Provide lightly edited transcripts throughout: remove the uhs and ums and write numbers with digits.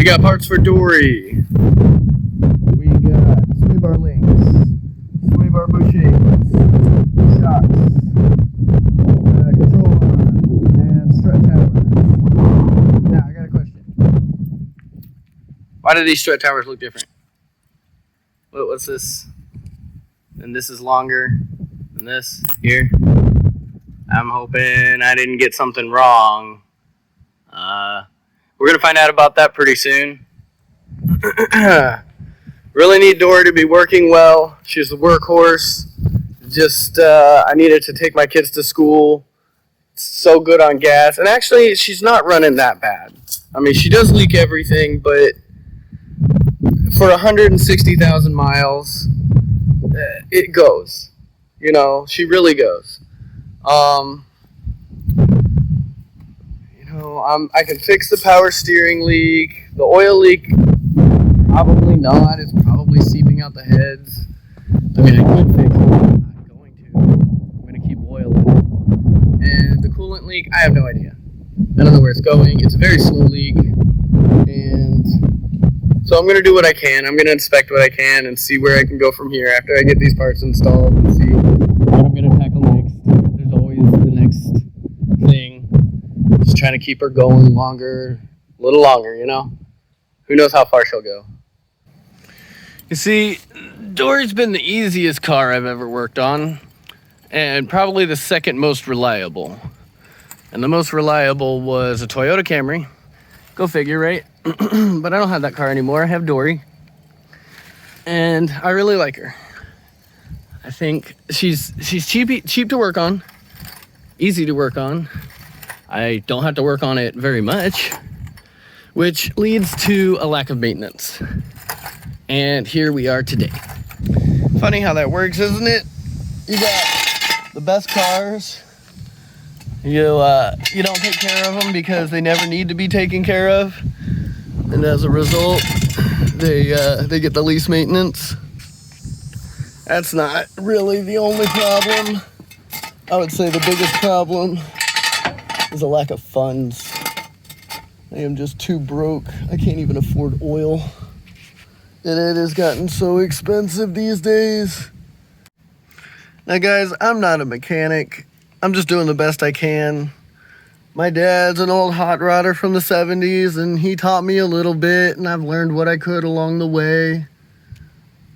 We got parts for Dory. We got sway bar links, sway bar bushings, shocks, control arm, and strut towers. Now, I got a question. Why do these strut towers look different? What's this? And this is longer than this here. I'm hoping I didn't get something wrong. We're going to find out about that pretty soon. Really need Dory to be working well. She's the workhorse. Just, I needed to take my kids to school. So good on gas. And actually, she's not running that bad. I mean, she does leak everything, but for 160,000 miles, it goes. You know, she really goes. I can fix the power steering leak. The oil leak, probably not. It's probably seeping out the heads. I mean, I could fix it. I'm not going to. I'm going to keep oil in it. And the coolant leak, I have no idea. I don't know where it's going. It's a very slow leak. And so I'm going to do what I can. I'm going to inspect what I can and see where I can go from here after I get these parts installed and see what I'm going to tackle next. There's always the next thing. Just trying to keep her going longer, a little longer, you know? Who knows how far she'll go. You see, Dory's been the easiest car I've ever worked on, and probably the second most reliable. And the most reliable was a Toyota Camry. Go figure, right? But I don't have that car anymore. I have Dory. And I really like her. I think she's cheap to work on, easy to work on. I don't have to work on it very much, which leads to a lack of maintenance. And here we are today. Funny how that works, isn't it? You got the best cars. You don't take care of them because they never need to be taken care of. And as a result, they get the least maintenance. That's not really the only problem. I would say the biggest problem is a lack of funds. I am just too broke. I can't even afford oil. And it has gotten so expensive these days. Now guys, I'm not a mechanic. I'm just doing the best I can. My dad's an old hot rodder from the 70s, and he taught me a little bit, and I've learned what I could along the way.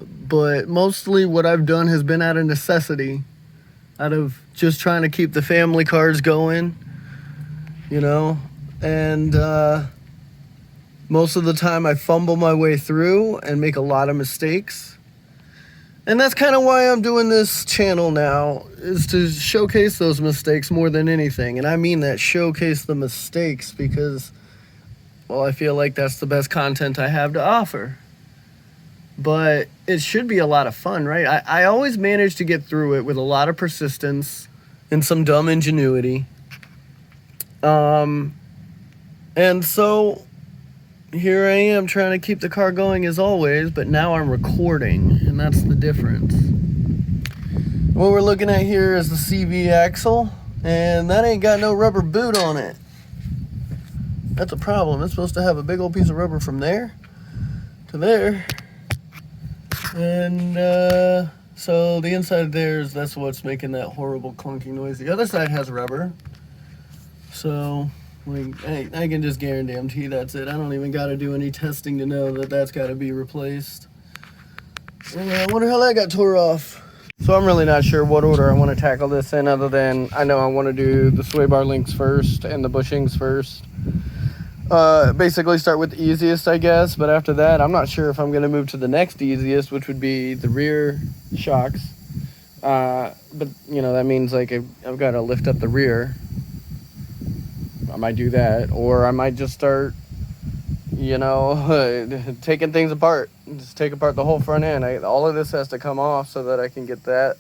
But mostly what I've done has been out of necessity, out of just trying to keep the family cars going, you know, and most of the time I fumble my way through and make a lot of mistakes. And that's kind of why I'm doing this channel now, is to showcase those mistakes more than anything. And I mean that, showcase the mistakes, because, well, I feel like that's the best content I have to offer. But it should be a lot of fun, right? I always manage to get through it with a lot of persistence and some dumb ingenuity. And so here I am trying to keep the car going as always, but now I'm recording, and that's the difference. What we're looking at here is the CV axle, and that ain't got no rubber boot on it. That's a problem. It's supposed to have a big old piece of rubber from there to there. And so the inside of theirs, that's what's making that horrible clunking noise. The other side has rubber. So I can just guarantee that's it. I don't even got to do any testing to know that that's got to be replaced. And I wonder how that got tore off. So I'm really not sure what order I want to tackle this in, other than I know I want to do the sway bar links first and the bushings first. Basically start with the easiest, I guess, but after that I'm not sure if I'm going to move to the next easiest, which would be the rear shocks. But you know, that means like I've got to lift up the rear. I might do that, or I might just start, you know, taking things apart. Just take apart the whole front end. All of this has to come off so that I can get that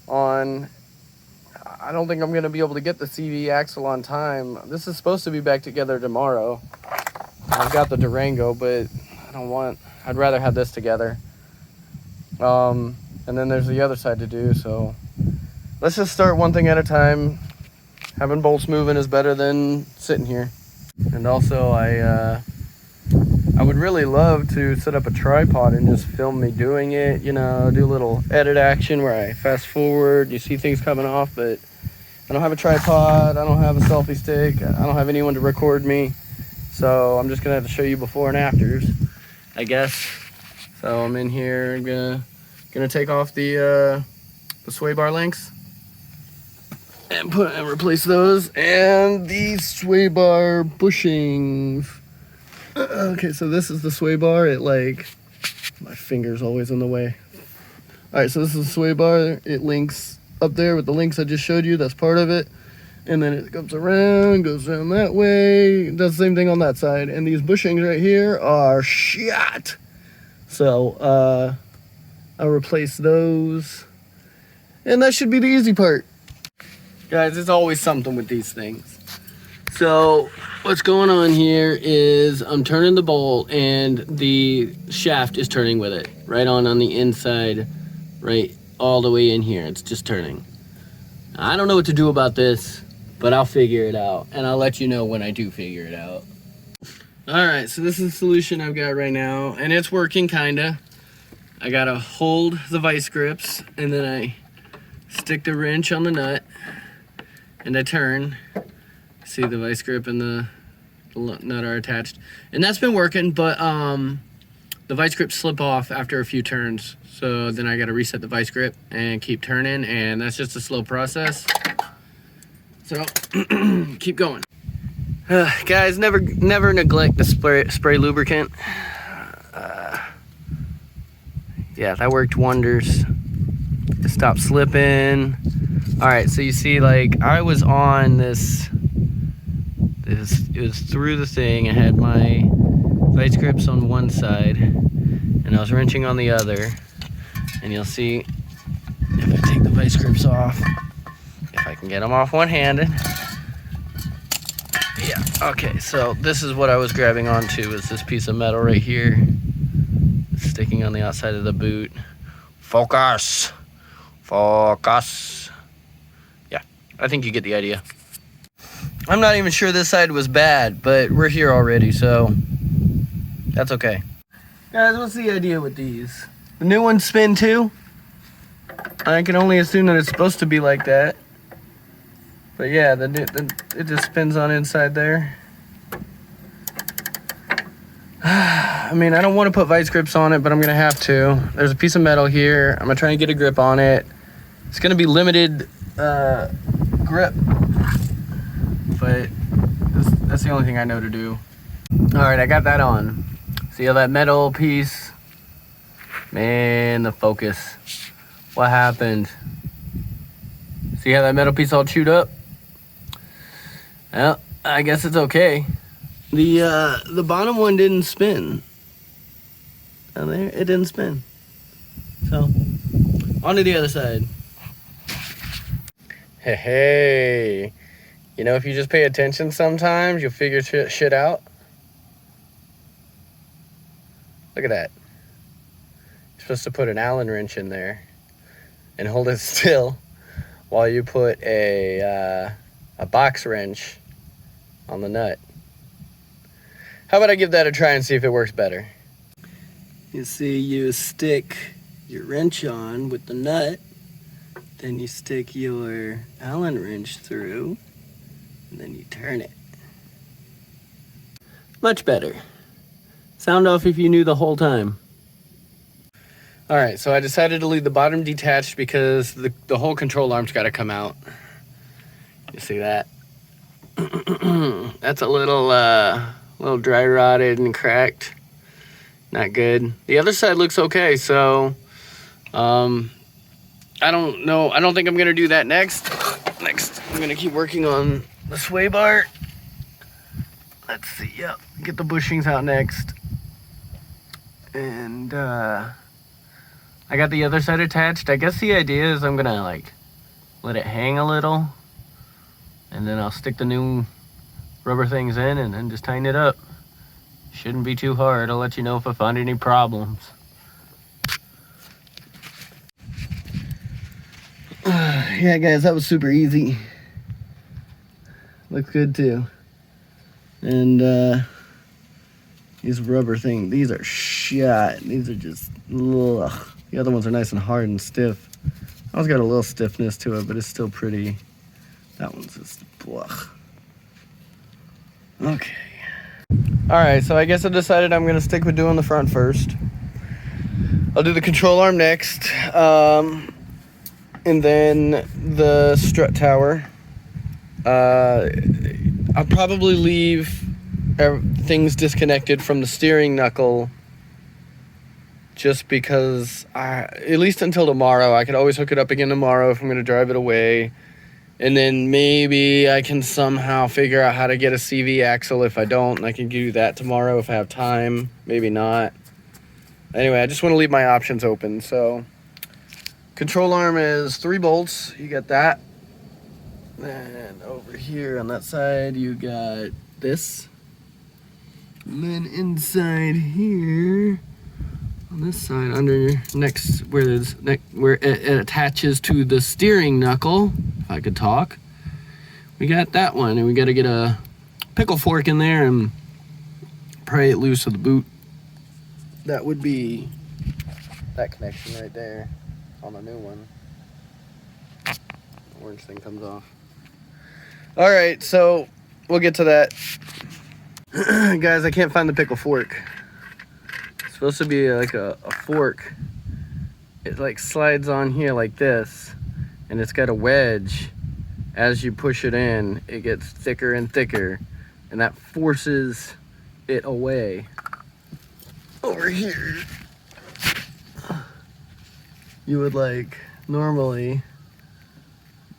on. I don't think I'm going to be able to get the CV axle on time. This is supposed to be back together tomorrow. I've got the Durango, but I'd rather have this together. And then there's the other side to do, so let's just start one thing at a time. Having bolts moving is better than sitting here. And also I I would really love to set up a tripod and just film me doing it, you know, do a little edit action where I fast forward, you see things coming off, but I don't have a tripod, I don't have a selfie stick, I don't have anyone to record me, so I'm just gonna have to show you before and afters, I guess. So I'm in here, gonna take off the sway bar links and replace those, and the sway bar bushings. Okay, so this is the sway bar. It like, my finger's always in the way. All right, so this is the sway bar. It links up there with the links I just showed you. That's part of it. And then it goes around that way. It does the same thing on that side. And these bushings right here are shot. So I'll replace those. And that should be the easy part. Guys, there's always something with these things. So what's going on here is I'm turning the bolt and the shaft is turning with it. Right on the inside, right all the way in here. It's just turning. I don't know what to do about this, but I'll figure it out. And I'll let you know when I do figure it out. All right, so this is the solution I've got right now. And it's working, kinda. I gotta hold the vice grips and then I stick the wrench on the nut and I turn. See, the vice grip and the nut are attached, and that's been working, but the vice grips slip off after a few turns, so then I got to reset the vice grip and keep turning, and that's just a slow process. So keep going. Guys, never neglect to spray lubricant. Yeah, that worked wonders. It stopped slipping. All right, so you see, like, I was on this. It was through the thing. I had my vice grips on one side and I was wrenching on the other, and you'll see if I take the vice grips off, if I can get them off one-handed. Yeah, okay, so this is what I was grabbing onto, is this piece of metal right here sticking on the outside of the boot. Focus, yeah, I think you get the idea. I'm not even sure this side was bad, but we're here already, so that's okay. Guys, what's the idea with these? The new ones spin too? I can only assume that it's supposed to be like that. But yeah, it just spins on inside there. I mean, I don't want to put vice grips on it, but I'm gonna have to. There's a piece of metal here. I'm gonna try and get a grip on it. It's gonna be limited grip, but that's the only thing I know to do. All right, I got that on. See how that metal piece? Man, the focus. What happened? See how that metal piece all chewed up? Well, I guess it's okay. The bottom one didn't spin. Down there, it didn't spin. So, on to the other side. Hey, you know, if you just pay attention sometimes, you'll figure shit out. Look at that. You're supposed to put an Allen wrench in there and hold it still while you put a box wrench on the nut. How about I give that a try and see if it works better? You see, you stick your wrench on with the nut, then you stick your Allen wrench through, and then you turn it. Much better. Sound off if you knew the whole time. All right, so I decided to leave the bottom detached because the whole control arm's got to come out. You see that? That's a little dry rotted and cracked. Not good. The other side looks okay, so I don't know. I don't think I'm gonna do that next. Next, I'm gonna keep working on the sway bar. Let's see. Yep, get the bushings out next. And I got the other side attached. I guess the idea is I'm gonna like let it hang a little, and then I'll stick the new rubber things in and then just tighten it up. Shouldn't be too hard. I'll let you know if I find any problems. Yeah, guys, that was super easy. Looks good too. And These rubber things, these are shot. These are just, ugh. The other ones are nice and hard and stiff. That one's got a little stiffness to it, but it's still pretty. That one's just, ugh. Okay. All right, so I guess I decided I'm gonna stick with doing the front first. I'll do the control arm next, and then the strut tower. I'll probably leave things disconnected from the steering knuckle just because at least until tomorrow. I could always hook it up again tomorrow if I'm gonna drive it away. And then maybe I can somehow figure out how to get a CV axle. If I don't, and I can do that tomorrow if I have time. Maybe not. Anyway, I just want to leave my options open. So, control arm is 3 bolts. You got that. And over here on that side, you got this. And then inside here, on this side, where it attaches to the steering knuckle, if I could talk, we got that one, and we got to get a pickle fork in there and pry it loose of the boot. That would be that connection right there on the new one. The orange thing comes off. All right, so we'll get to that. Guys, I can't find the pickle fork. It's supposed to be like a fork. It like slides on here like this, and it's got a wedge. As you push it in, it gets thicker and thicker, and that forces it away. Over here, you would like, normally,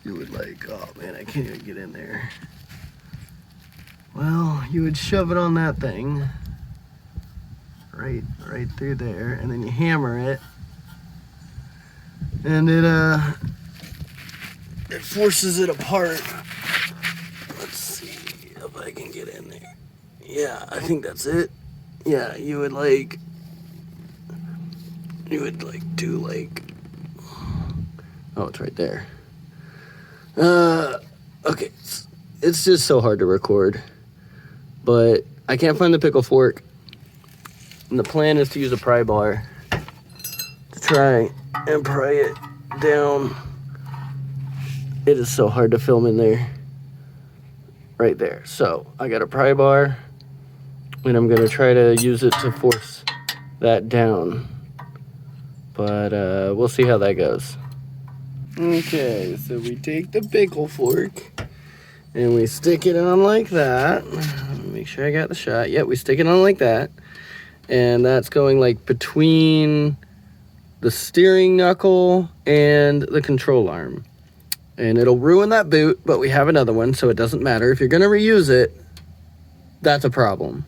you would like, oh man, I can't even get in there. Well, you would shove it on that thing, right through there, and then you hammer it, and it forces it apart. Let's see if I can get in there. Yeah, I think that's it. Yeah, you would do like, oh, it's right there. Okay, it's just so hard to record, but I can't find the pickle fork, and the plan is to use a pry bar to try and pry it down. It is so hard to film in there, right there. So I got a pry bar, and I'm gonna try to use it to force that down, but we'll see how that goes. Okay, so we take the pickle fork and we stick it on like that. Make sure I got the shot. Yep, we stick it on like that, and that's going like between the steering knuckle and the control arm, and it'll ruin that boot, but we have another one, so it doesn't matter. If you're gonna reuse it, that's a problem.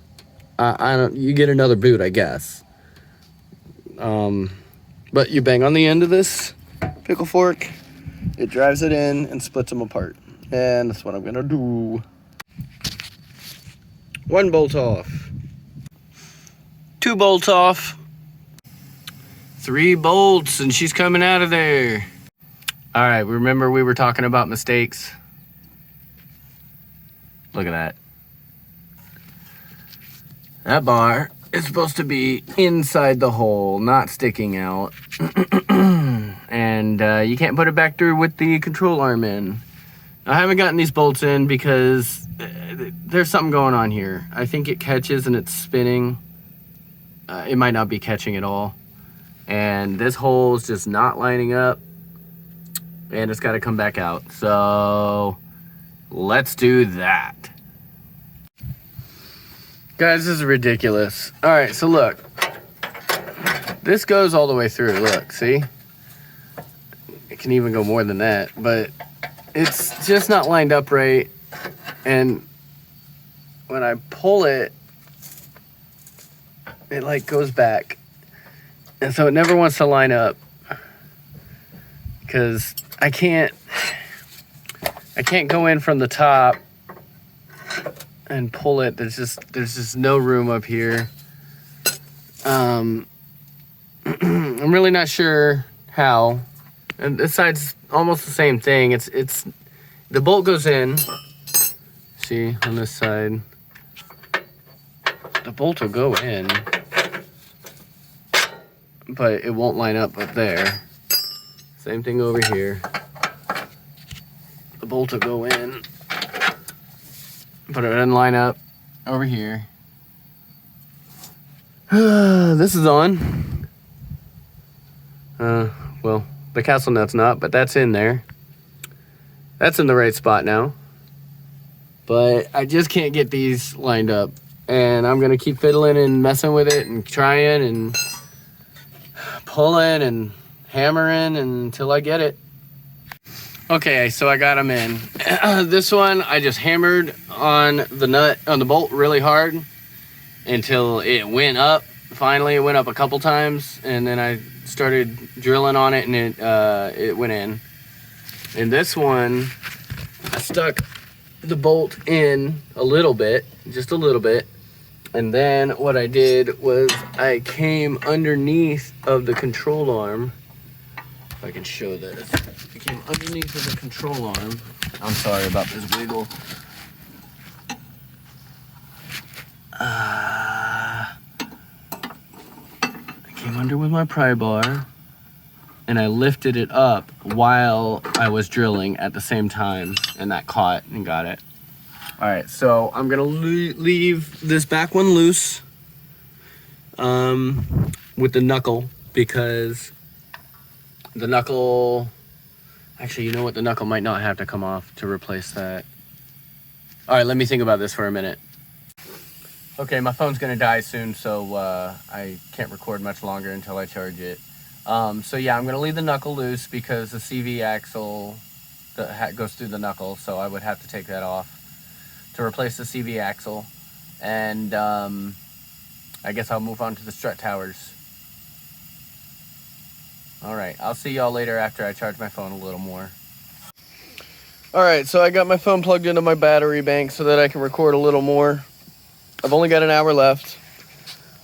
You get another boot, I guess. But you bang on the end of this pickle fork, it drives it in and splits them apart. And that's what I'm gonna do. 1 bolt off. 2 bolts off. 3 bolts, and she's coming out of there. All right, remember we were talking about mistakes? Look at that. That bar is supposed to be inside the hole, not sticking out. And you can't put it back through with the control arm in. I haven't gotten these bolts in because there's something going on here. I think it catches and it's spinning. It might not be catching at all. And this hole is just not lining up, and it's got to come back out. So let's do that. Guys, this is ridiculous. All right, so look. This goes all the way through. Look, see? It can even go more than that, but it's just not lined up right. And when I pull it, it like goes back. And so it never wants to line up because I can't go in from the top and pull it. There's just no room up here. I'm really not sure how. And this side's almost the same thing. It's the bolt goes in. See on this side. the bolt will go in, but it won't line up there. Same thing over here. The bolt will go in, but it doesn't line up over here. This is on. Well, the castle nut's not, but that's in there. That's in the right spot now. But I just can't get these lined up. And I'm gonna keep fiddling and messing with it and trying and pulling and hammering until I get it. Okay, so I got them in. This one, I just hammered on the nut, on the bolt really hard until it went up. Finally, it went up a couple times, and then I started drilling on it, and it went in. And this one, I stuck the bolt in a little bit, just a little bit. And then what I did was I came underneath of the control arm. If I can show this. I came underneath of the control arm. I'm sorry about this wiggle. I came under with my pry bar and I lifted it up while I was drilling at the same time, and that caught and got it. All right, so I'm gonna leave this back one loose with the knuckle, because the knuckle, actually, you know what? The knuckle might not have to come off to replace that. All right, let me think about this for a minute. Okay, my phone's gonna die soon, so I can't record much longer until I charge it. So yeah, I'm gonna leave the knuckle loose because the CV axle goes through the knuckle, so I would have to take that off to replace the CV axle. And I guess I'll move on to the strut towers. All right, I'll see y'all later after I charge my phone a little more. All right, so I got my phone plugged into my battery bank so that I can record a little more. I've only got an hour left.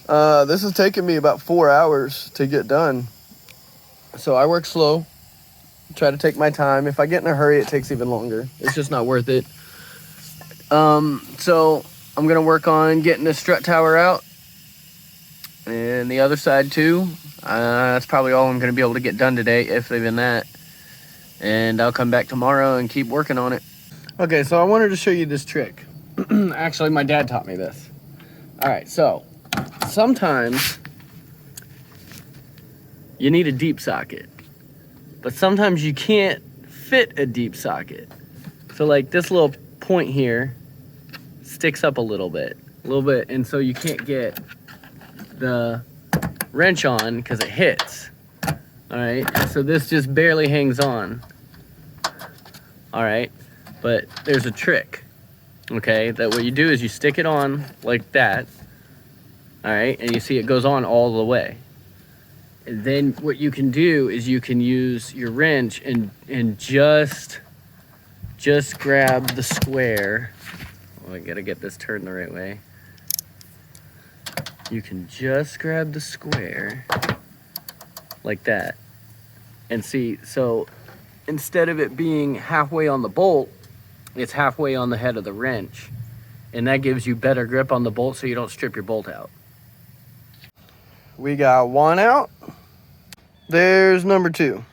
This has taken me about 4 hours to get done. So I work slow, try to take my time. If I get in a hurry, it takes even longer. It's just not worth it. So I'm gonna work on getting the strut tower out and the other side too. That's probably all I'm gonna be able to get done today, if even that. And I'll come back tomorrow and keep working on it. Okay, so I wanted to show you this trick. Actually, my dad taught me this. All right, so sometimes you need a deep socket, but sometimes you can't fit a deep socket. So like this little point here sticks up a little bit, and so you can't get the wrench on because it hits. All right, so this just barely hangs on. All right, but there's a trick. Okay, that what you do is you stick it on like that. All right, and you see it goes on all the way. And then what you can do is you can use your wrench and just grab the square. Oh, I gotta get this turned the right way. You can just grab the square like that. And see, so instead of it being halfway on the bolt, it's halfway on the head of the wrench. And that gives you better grip on the bolt so you don't strip your bolt out. We got one out. There's number 2.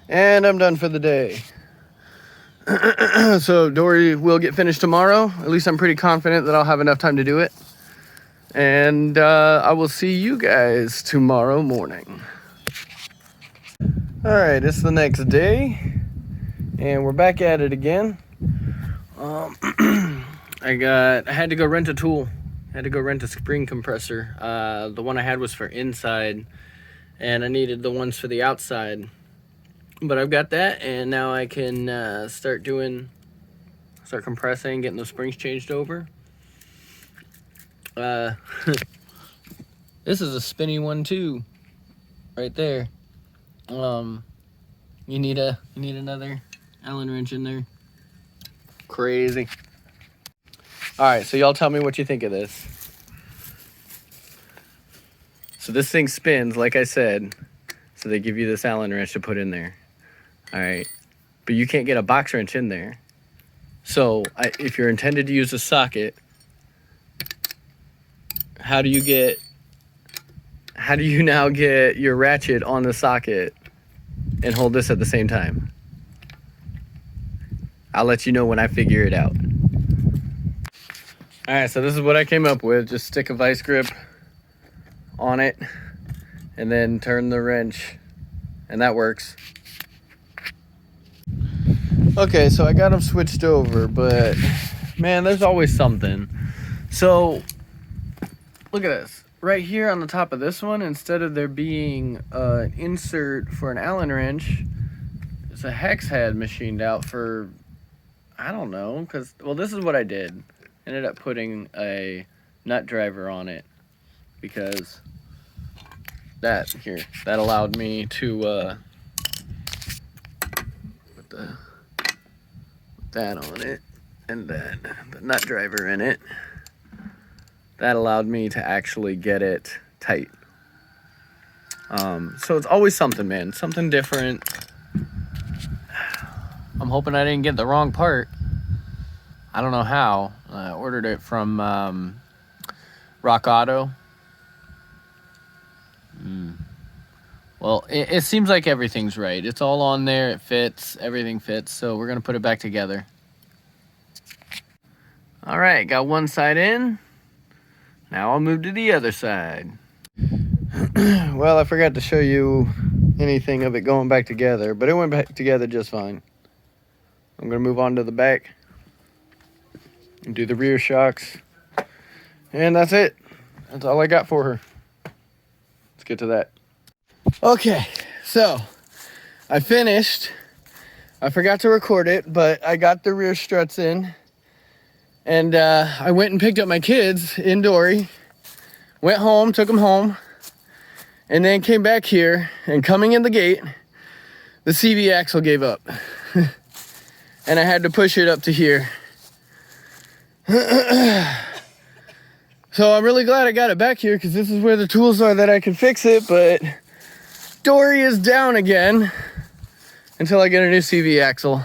And I'm done for the day. So Dory will get finished tomorrow. At least I'm pretty confident that I'll have enough time to do it. And I will see you guys tomorrow morning. All right, it's the next day. And we're back at it again. I had to go rent a tool. I had to go rent a spring compressor. The one I had was for inside, and I needed the ones for the outside. But I've got that, and now I can start compressing, getting the springs changed over. This is a spinny one too, right there. You need another Allen wrench in there. Crazy. All right, so y'all tell me what you think of this. So this thing spins, like I said, so they give you this Allen wrench to put in there. All right, but you can't get a box wrench in there. So if you're intended to use a socket, how do you now get your ratchet on the socket and hold this at the same time? I'll let you know when I figure it out. All right, so this is what I came up with. Just stick a vice grip on it and then turn the wrench, and that works. Okay, so I got them switched over, but man, there's always something. So look at this. Right here on the top of this one, instead of there being an insert for an Allen wrench, it's a hex head machined out for, I don't know, because, well, this is what I did. Ended up putting a nut driver on it because that allowed me to put that on it, and then the nut driver in it. That allowed me to actually get it tight. So it's always something, man. Something different. I'm hoping I didn't get the wrong part. I don't know how. I ordered it from Rock Auto. Well, it seems like everything's right. It's all on there. It fits. Everything fits. So we're going to put it back together. All right. Got one side in. Now I'll move to the other side. Well, I forgot to show you anything of it going back together, but it went back together just fine. I'm going to move on to the back and do the rear shocks. And that's it. That's all I got for her. Let's get to that. Okay, so I finished. I forgot to record it, but I got the rear struts in. And I went and picked up my kids in Dory, went home, took them home, and then came back here, and coming in the gate, the CV axle gave up. And I had to push it up to here. So I'm really glad I got it back here, because this is where the tools are that I can fix it, but Dory is down again until I get a new CV axle.